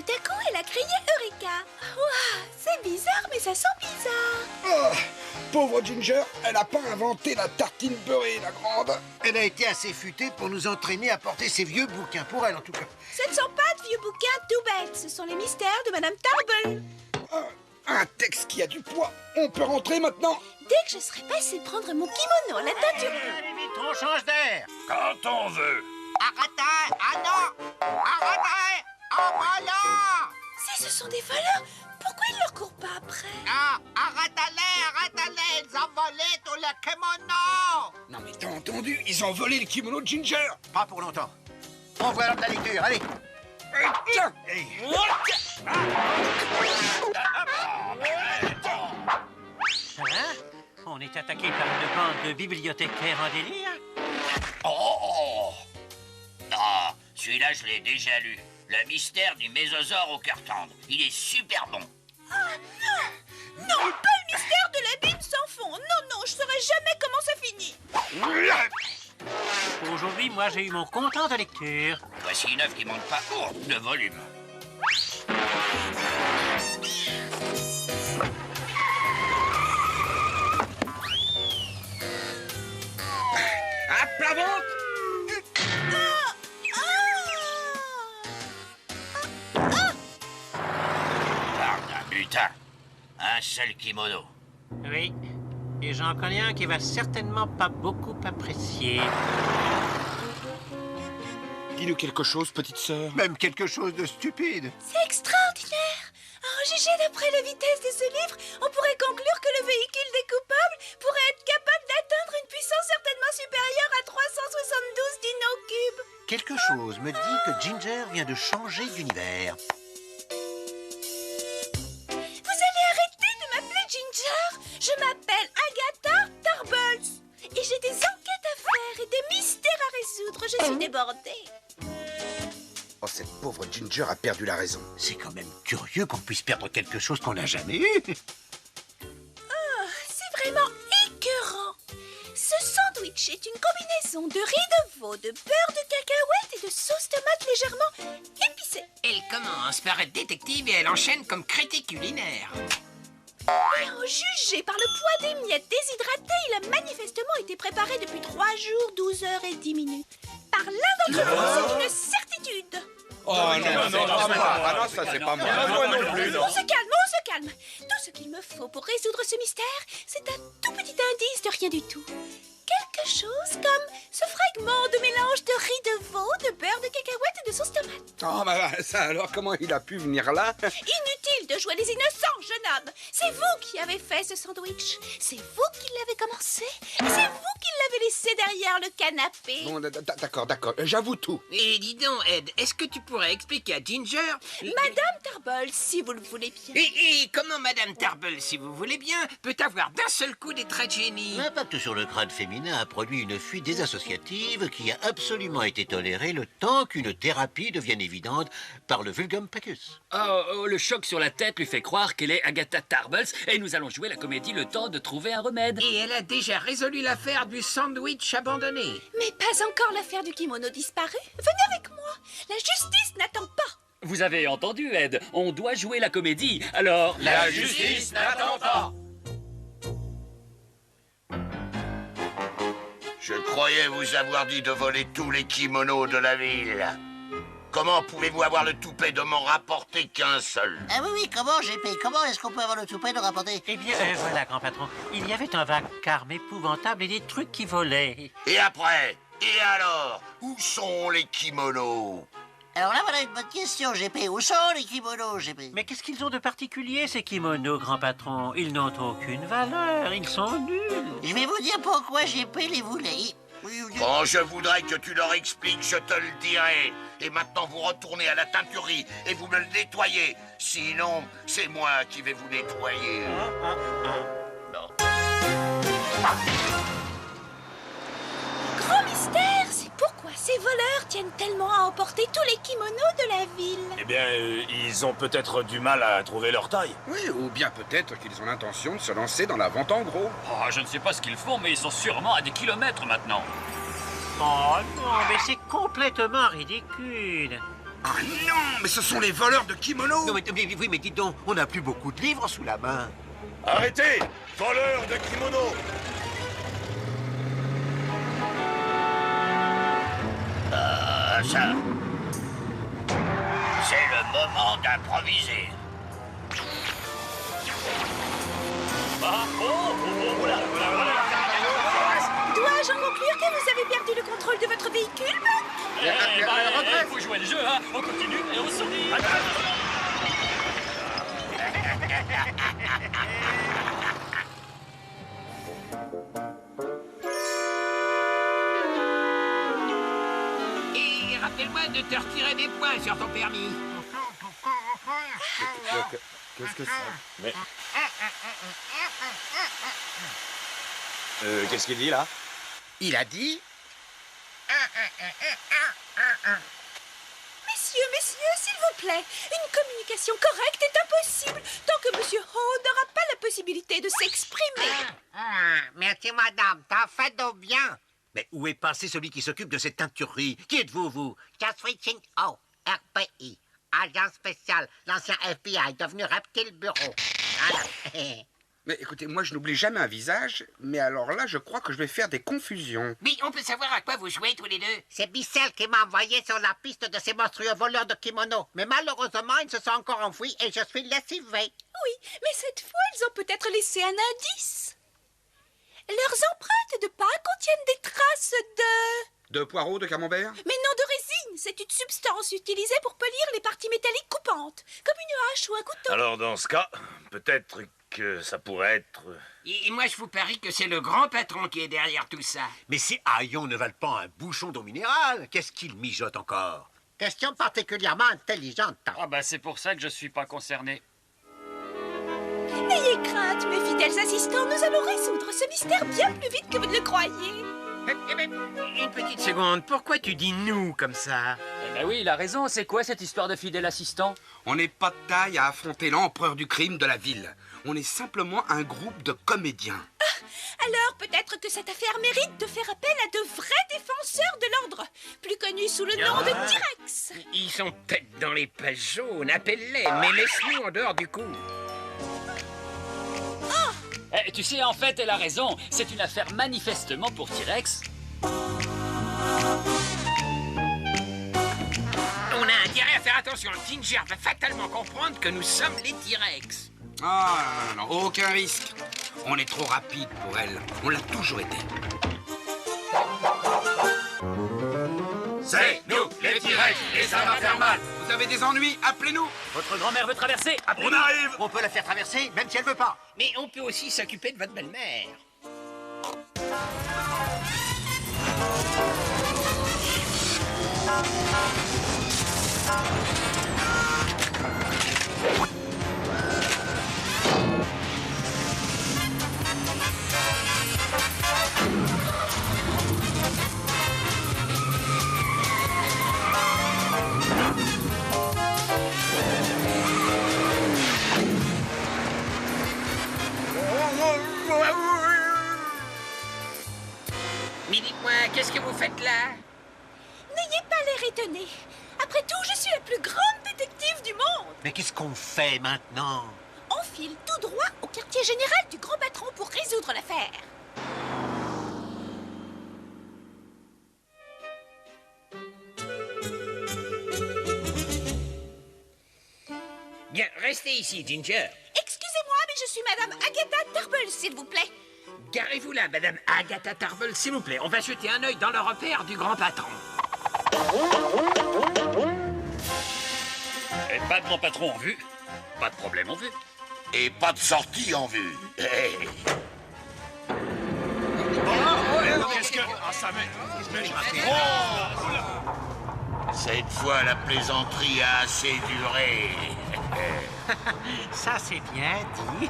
tout à coup, elle a crié Eureka. Ouah, c'est bizarre, mais ça sent bizarre. Oh, pauvre Ginger, elle a pas inventé la tartine beurrée, la grande. Elle a été assez futée pour nous entraîner à porter ses vieux bouquins, pour elle en tout cas. Ce ne sont pas de vieux bouquins tout bêtes, ce sont les mystères de Madame Tarble. Un texte qui a du poids. On peut rentrer maintenant? Dès que je serai passée prendre mon kimono à la teinture... Allez vite, on change d'air. Quand on veut. Arrêtez! Ah non! Arrêtez! Ah voilà! Si ce sont des voleurs, pourquoi ils ne leur courent pas après? Ah! Arrêtez-les! Ils ont volé tout le kimono! Non mais t'as entendu? Ils ont volé le kimono de Ginger. Pas pour longtemps. On voit l'heure de la lecture, allez! Tiens. Hein? On est attaqué par une bande de bibliothécaires en délire? Oh! Ah, celui-là, je l'ai déjà lu. Le mystère du mésosaure au cœur tendre. Il est super bon. Ah non! Non, pas le mystère de l'abîme sans fond. Non, je saurai jamais comment ça finit. Aujourd'hui, moi, j'ai eu mon comptant de lecture. Voici une œuvre qui monte pas haut de volume. À plat ventre. Parle d'un butin. Un seul kimono. Oui. Et j'en connais un qui va certainement pas beaucoup apprécier. Dis-nous quelque chose, petite sœur. Même quelque chose de stupide. C'est extraordinaire. Jugé d'après la vitesse de ce livre, on pourrait conclure que le véhicule des coupables pourrait être capable d'atteindre une puissance certainement supérieure à 372 dinocubes. Quelque chose me dit que Ginger vient de changer d'univers. Vous allez arrêter de m'appeler Ginger. Je m'appelle Agatha Tarbles. Et j'ai des enquêtes à faire et des mystères à résoudre. Je suis débordée. Oh, cette pauvre Ginger a perdu la raison. C'est quand même curieux qu'on puisse perdre quelque chose qu'on n'a jamais eu. C'est vraiment écœurant. Ce sandwich est une combinaison de riz de veau, de beurre de cacahuète et de sauce tomate légèrement épicée. Elle commence par être détective et elle enchaîne comme critique culinaire. Et en jugé par le poids des miettes déshydratées, il a manifestement été préparé depuis 3 jours, 12 heures et 10 minutes. Par l'un d'entre vous, c'est une certitude. Oh non, c'est pas moi. Ah non, ça c'est pas moi. Moi non plus, On se calme. Tout ce qu'il me faut pour résoudre ce mystère, c'est un tout petit indice de rien du tout. Quelque chose comme ce fragment de mélange de riz de veau, de beurre de cacahuète et de sauce tomate. Oh, bah ça alors, comment il a pu venir là? Inutile de jouer les innocents, jeune homme. C'est vous qui avez fait ce sandwich. C'est vous qui l'avez commencé. Et c'est vous qui l'avez laissé derrière le canapé. Bon, d'accord, j'avoue tout. Et dis donc, Ed, est-ce que tu pourrais expliquer à Ginger... Madame Tarble, si vous le voulez bien. Et comment Madame Tarble, si vous voulez bien, peut avoir d'un seul coup des traits de génie? L'impact sur le crâne féminin a produit une fuite désassociative qui a absolument été tolérée le temps qu'une thérapie devienne évidente par le vulgum pacus. Oh, le choc sur la tête lui fait croire qu'elle est Agatha Tarbles et nous allons jouer la comédie le temps de trouver un remède. Et elle a déjà résolu l'affaire du sandwich abandonné. Mais pas encore l'affaire du kimono disparu. Venez avec moi. La justice n'attend pas. Vous avez entendu, Ed, on doit jouer la comédie, alors... La justice n'attend pas. Je croyais vous avoir dit de voler tous les kimonos de la ville. Comment pouvez-vous avoir le toupet de m'en rapporter qu'un seul? Ah oui, comment, GP? Comment est-ce qu'on peut avoir le toupet de rapporter? Eh bien, voilà, grand patron. Il y avait un vacarme épouvantable et des trucs qui volaient. Et après? Et alors? Où sont les kimonos? Alors là, voilà une bonne question, GP. Où sont les kimonos, GP? Mais qu'est-ce qu'ils ont de particulier, ces kimonos, grand patron? Ils n'ont aucune valeur, ils sont nuls. Je vais vous dire pourquoi GP les voulait. Quand je voudrais que tu leur expliques, je te le dirai. Et maintenant, vous retournez à la teinturerie et vous me le nettoyez. Sinon, c'est moi qui vais vous nettoyer. Non. Grand mystère, c'est pourquoi ces voleurs tiennent tellement à emporter tous les kimonos de la ville. Eh bien, ils ont peut-être du mal à trouver leur taille. Oui, ou bien peut-être qu'ils ont l'intention de se lancer dans la vente en gros. Oh, je ne sais pas ce qu'ils font, mais ils sont sûrement à des kilomètres maintenant. Oh non, mais c'est complètement ridicule. Ah non, mais ce sont les voleurs de kimono. Non, oui, mais dites donc, on n'a plus beaucoup de livres sous la main. Arrêtez! Voleur de kimono! Ça. C'est le moment d'improviser. Dois-je en conclure que vous avez perdu le contrôle de votre véhicule? Il faut jouer le jeu, hein. On continue et on sourit. Et rappelle-moi de te retirer des points sur ton permis. Qu'est-ce que c'est? Mais... qu'est-ce qu'il dit, là? Il a dit... Messieurs, s'il vous plaît, une communication correcte est impossible tant que Monsieur Ho n'aura pas la possibilité de s'exprimer. Merci, madame. T'as fait de bien. Mais où est passé celui qui s'occupe de cette teinturerie? Qui êtes-vous, vous? Je suis Chin Ho, RPI, agent spécial, l'ancien FBI, devenu reptile bureau. Voilà. Mais écoutez, moi je n'oublie jamais un visage, mais alors là je crois que je vais faire des confusions. Mais on peut savoir à quoi vous jouez tous les deux? C'est Bissell qui m'a envoyé sur la piste de ces monstrueux voleurs de kimono. Mais malheureusement, ils se sont encore enfuis et je suis lessivé. Oui, mais cette fois, ils ont peut-être laissé un indice. Leurs empreintes de pas contiennent des traces de... De poireaux, de camembert? Mais non, de résine. C'est une substance utilisée pour polir les parties métalliques coupantes, comme une hache ou un couteau. Alors, dans ce cas, peut-être que ça pourrait être... Et moi, je vous parie que c'est le grand patron qui est derrière tout ça. Mais ces haillons ne valent pas un bouchon d'eau minérale. Qu'est-ce qu'ils mijotent encore? Question particulièrement intelligente. Ah bah c'est pour ça que je suis pas concerné. N'ayez crainte, mes fidèles assistants, nous allons résoudre ce mystère bien plus vite que vous ne le croyez. Une petite seconde, pourquoi tu dis nous comme ça? Eh ben oui, il a raison. C'est quoi cette histoire de fidèle assistant? On n'est pas de taille à affronter l'empereur du crime de la ville. On est simplement un groupe de comédiens. Alors peut-être que cette affaire mérite de faire appel à de vrais défenseurs de l'ordre, plus connus sous le nom de T-Rex. Ils sont tête dans les pages jaunes, appelle-les, mais laisse-nous en dehors du coup. Eh, tu sais, en fait, elle a raison. C'est une affaire manifestement pour T-Rex. On a intérêt à faire attention. Ginger va fatalement comprendre que nous sommes les T-Rex. Ah non, aucun risque. On est trop rapide pour elle. On l'a toujours été. C'est nous, les T-Rex, et ça va faire mal. Vous avez des ennuis? Appelez-nous. Votre grand-mère veut traverser. On arrive! On peut la faire traverser, même si elle veut pas. Mais on peut aussi s'occuper de votre belle-mère. Mais dites-moi, qu'est-ce que vous faites là? N'ayez pas l'air étonné. Après tout, je suis la plus grande détective du monde. Mais qu'est-ce qu'on fait maintenant? On file tout droit au quartier général du grand patron pour résoudre l'affaire. Bien, restez ici, Ginger. Excusez-moi, mais je suis Madame Agatha Tarble, s'il vous plaît. Garez-vous là, Madame Agatha Tarble, s'il vous plaît. On va jeter un œil dans le repère du grand patron. Et pas de grand patron en vue. Pas de problème en vue. Et pas de sortie en vue. Hey. Qu'est-ce que... Ah, ça m'est... Cette fois, la plaisanterie a assez duré. Ça, c'est bien dit.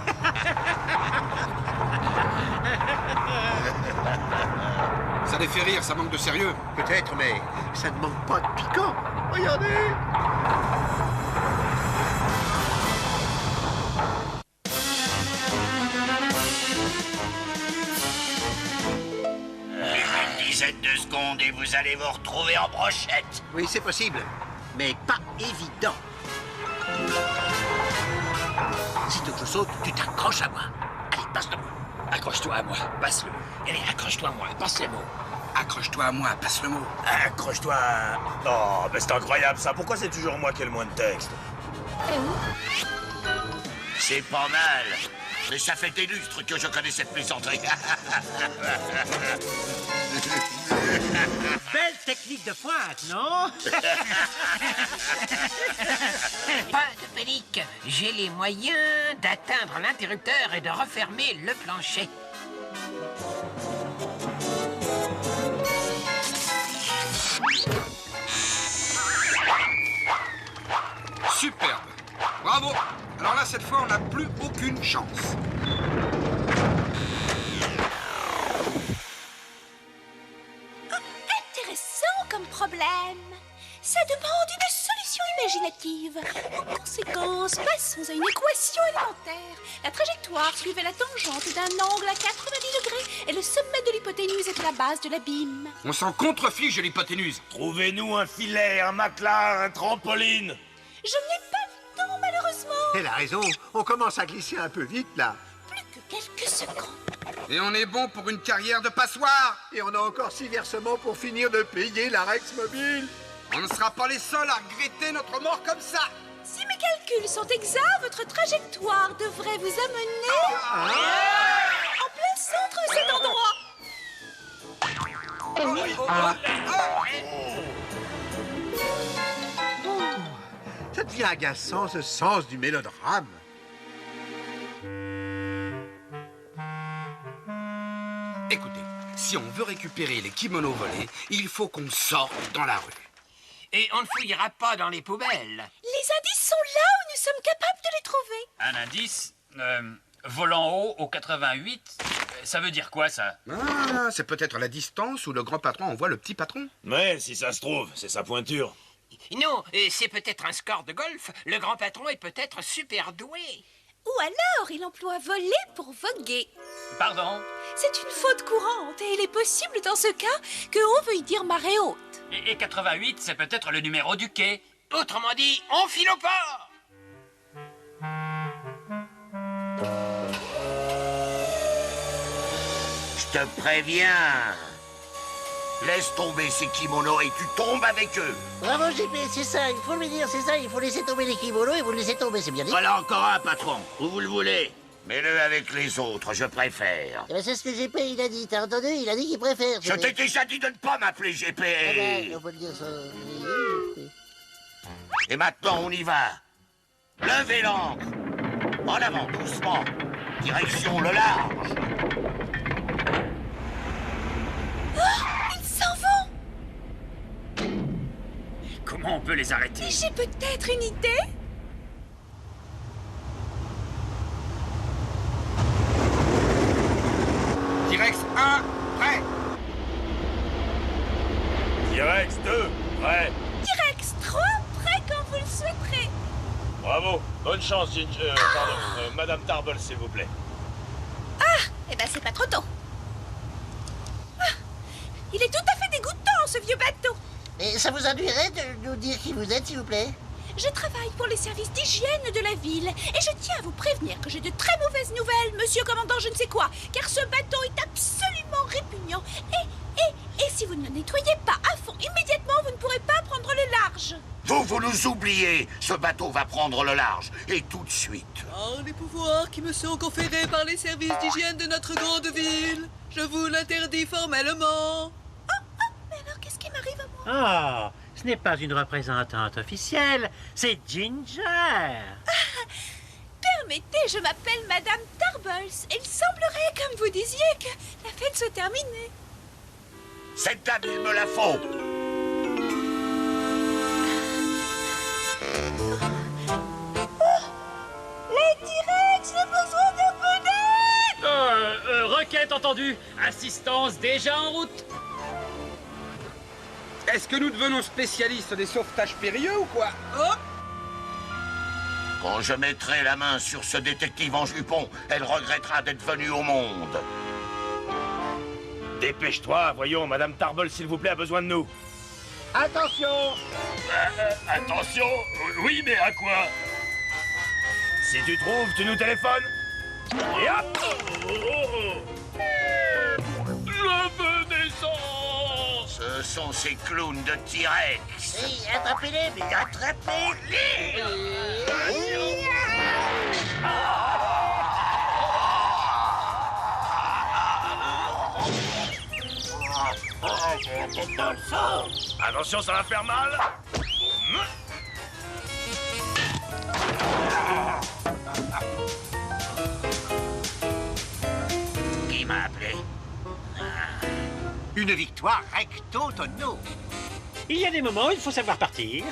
Ça les fait rire, ça manque de sérieux. Peut-être, mais ça ne manque pas de piquant. Regardez. Une dizaine de secondes et vous allez vous retrouver en brochette. Oui, c'est possible. mais pas évident. Sitôt que je saute, tu t'accroches à moi. Allez, passe-le-moi. Accroche-toi à moi, passe-le. Allez, accroche-toi à moi, passe le mot. Accroche-toi à moi, passe le mot. Accroche-toi à... Oh, mais c'est incroyable ça. Pourquoi c'est toujours moi qui ai le moins de texte? C'est pas mal. Mais ça fait des lustres que je connais cette plaisanterie. Belle technique de pointe, non? Pas de panique. J'ai les moyens d'atteindre l'interrupteur et de refermer le plancher. Superbe. Bravo. Alors là, cette fois, on n'a plus aucune chance. Intéressant comme problème. Ça demande une solution imaginative. En conséquence, passons à une équation élémentaire. La trajectoire suivait la tangente d'un angle à 90 degrés et le sommet de l'hypoténuse est à la base de l'abîme. On s'en contrefiche de l'hypoténuse. Trouvez-nous un filet, un matelas, un trampoline. Je n'ai pas le temps, malheureusement. Elle a raison, on commence à glisser un peu vite, là. Plus que quelques secondes. Et on est bon pour une carrière de passoire. Et on a encore 6 versements pour finir de payer la Rex Mobile. On ne sera pas les seuls à regretter notre mort comme ça. Si mes calculs sont exacts, votre trajectoire devrait vous amener en plein centre de cet endroit. Ça devient agaçant, ce sens du mélodrame. Écoutez, si on veut récupérer les kimonos volés, il faut qu'on sorte dans la rue. Et on ne fouillera pas dans les poubelles. Les indices sont là où nous sommes capables de les trouver. Un indice volant haut au 88, ça veut dire quoi, ça? Ah, c'est peut-être la distance où le grand patron envoie le petit patron. Mais si ça se trouve, c'est sa pointure. Non, c'est peut-être un score de golf. Le grand patron est peut-être super doué. Ou alors il emploie voler pour voguer. Pardon? C'est une faute courante et il est possible dans ce cas que on veuille dire marée haute. Et 88, c'est peut-être le numéro du quai. Autrement dit, on file au port. Je te préviens. Laisse tomber ces kimonos et tu tombes avec eux. Bravo, JP, c'est ça, il faut lui dire, c'est ça, il faut laisser tomber les kimonos et vous le laissez tomber, c'est bien dit. Voilà encore un, patron. Où vous le voulez? Mets-le avec les autres, je préfère. Eh ben, c'est ce que JP, il a dit, t'as entendu? Il a dit qu'il préfère. Je t'ai déjà dit de ne pas m'appeler GP. Eh ben, on peut le dire ça. Et maintenant, on y va. Levez l'ancre. En avant, doucement. Direction le large. Ils s'en vont. Comment on peut les arrêter? J'ai peut-être une idée. T-Rex 1, prêt. T-Rex 2, prêt. T-Rex 3, prêt quand vous le souhaiterez. Bravo. Bonne chance, Madame Tarble, s'il vous plaît. Eh ben c'est pas trop tôt. Il est tout à fait dégoûtant, ce vieux bateau. Mais ça vous ennuierait de nous dire qui vous êtes, s'il vous plaît? Je travaille pour les services d'hygiène de la ville et je tiens à vous prévenir que j'ai de très mauvaises nouvelles, monsieur commandant je ne sais quoi, car ce bateau est absolument répugnant. Et si vous ne le nettoyez pas à fond immédiatement, vous ne pourrez pas prendre le large. Vous nous oubliez. Ce bateau va prendre le large. Et tout de suite. Par les pouvoirs qui me sont conférés par les services d'hygiène de notre grande ville, je vous l'interdis formellement. Mais alors qu'est-ce qui m'arrive à moi? Ah, ce n'est pas une représentante officielle, c'est Ginger. Permettez, je m'appelle Madame Tarbles et il semblerait, comme vous disiez, que la fête soit terminée. Cette dame, il me la faut. Les T-Rex, j'ai besoin de bonnet. Requête entendue. Assistance déjà en route. Est-ce que nous devenons spécialistes des sauvetages périlleux ou quoi? Quand je mettrai la main sur ce détective en jupon, elle regrettera d'être venue au monde. Dépêche-toi, voyons, Madame Tarble, s'il vous plaît, a besoin de nous. Attention! Attention. Oui, mais à quoi? Si tu trouves, tu nous téléphones. Et hop! Je veux descendre. Ce sont ces clowns de T-Rex. Oui, attrapez-les, mais attrapez-les. Attention, ça va faire mal. Qui m'a appelé? Une victoire recto tono. Il y a des moments où il faut savoir partir.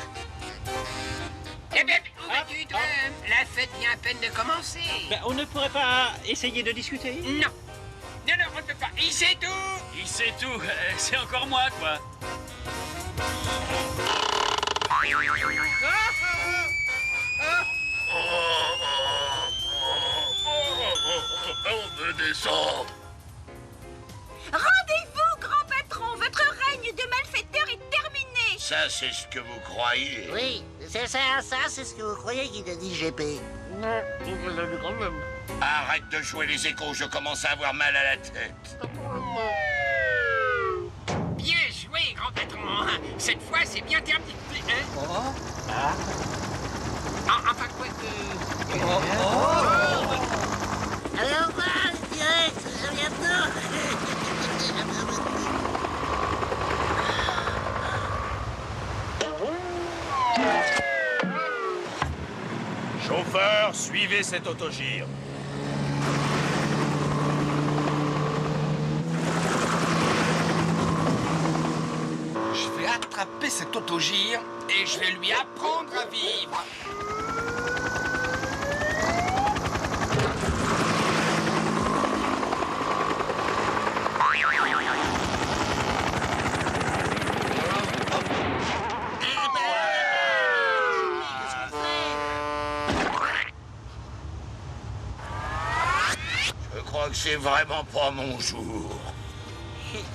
Eh bien, où vas-tu, toi? La fête vient à peine de commencer. Ben, on ne pourrait pas essayer de discuter? Non. Non, non, on ne peut pas. Il sait tout. Il sait tout. C'est encore moi, quoi. On me descend. Rendez-vous, grand patron. Votre règne de malfaiteur est terminé. Ça, c'est ce que vous croyez. Oui, c'est ça, c'est ce que vous croyez qu'il a dit, GP. Arrête de jouer les échos, je commence à avoir mal à la tête. Bien joué, grand patron. Cette fois, c'est bien terminé. Hein? Enfin, quoi que... Allez, au revoir, direct, à bientôt. Chauffeur, suivez cet autogire. Je vais attraper cet autogire et je vais lui apprendre à vivre. Je crois que c'est vraiment pas mon jour.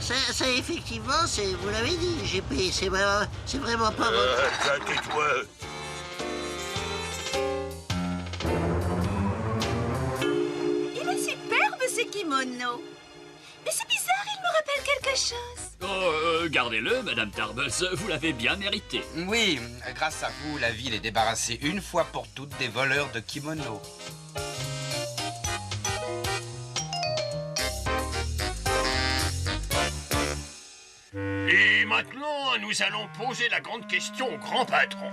Ça, effectivement, vous l'avez dit, GP, c'est vraiment pas votre... Tais-toi. Il est superbe, ce kimono. Mais c'est bizarre, il me rappelle quelque chose. Oh, gardez-le, Madame Tarbles. Vous l'avez bien mérité. Oui, grâce à vous, la ville est débarrassée une fois pour toutes des voleurs de kimonos. Et maintenant, nous allons poser la grande question au grand patron.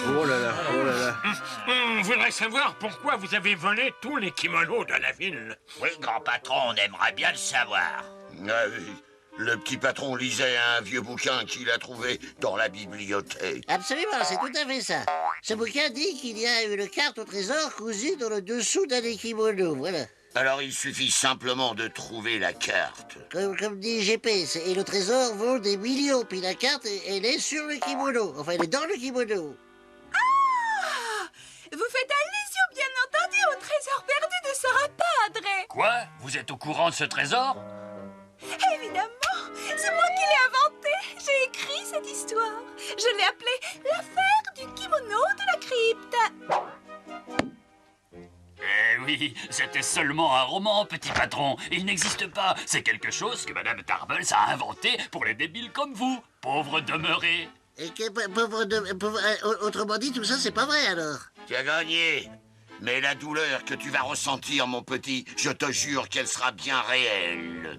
Oh là là, oh là là. On voudrait savoir pourquoi vous avez volé tous les kimonos de la ville. Oui, grand patron, on aimerait bien le savoir. Ah oui, le petit patron lisait un vieux bouquin qu'il a trouvé dans la bibliothèque. Absolument, c'est tout à fait ça. Ce bouquin dit qu'il y a une carte au trésor cousue dans le dessous d'un des kimonos, voilà. Alors il suffit simplement de trouver la carte. Comme dit GP, et le trésor vaut des millions, puis la carte, elle est sur le kimono. Enfin, elle est dans le kimono. Ah! Vous faites allusion, bien entendu, au trésor perdu de Sarah Padre. Quoi? Vous êtes au courant de ce trésor? Évidemment, c'est moi qui l'ai inventé. J'ai écrit cette histoire. Je l'ai appelée l'affaire du kimono de la crypte. Eh oui, c'était seulement un roman, petit patron. Il n'existe pas. C'est quelque chose que Madame Tarbles a inventé pour les débiles comme vous, pauvres demeurés. Et autrement dit, tout ça, c'est pas vrai, alors. Tu as gagné. Mais la douleur que tu vas ressentir, mon petit, je te jure qu'elle sera bien réelle.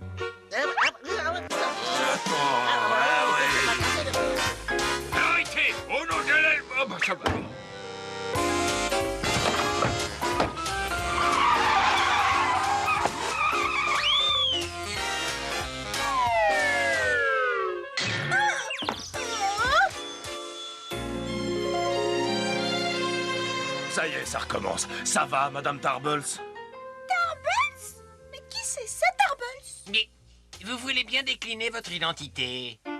Arrêtez! Au nom de l'aile... Oh, bah, ça va. Ça y est, ça recommence. Ça va, Madame Tarbles? Tarbles? Mais qui c'est ça, Tarbles? Mais vous voulez bien décliner votre identité? C'est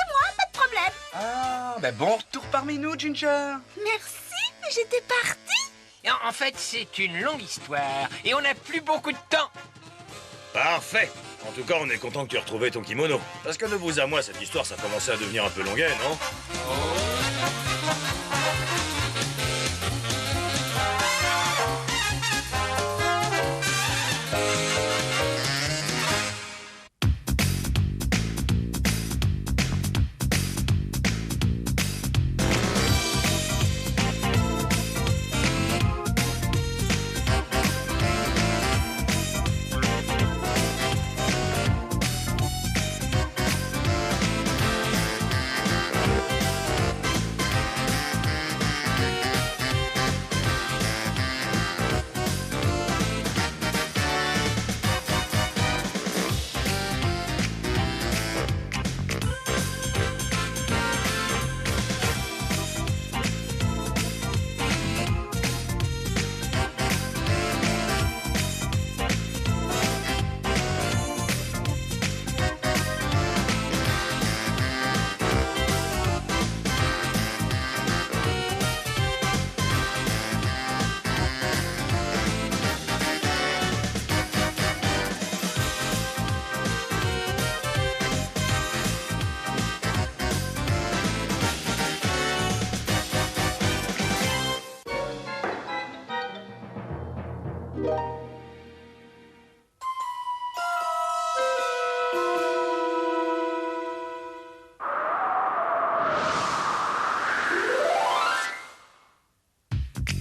moi, pas de problème. Ah, ben bon retour parmi nous, Ginger. Merci, mais j'étais partie. En fait, c'est une longue histoire et on n'a plus beaucoup de temps. Parfait. En tout cas, on est content que tu aies retrouvé ton kimono. Parce que de vous à moi, cette histoire, ça commençait à devenir un peu longuet, non?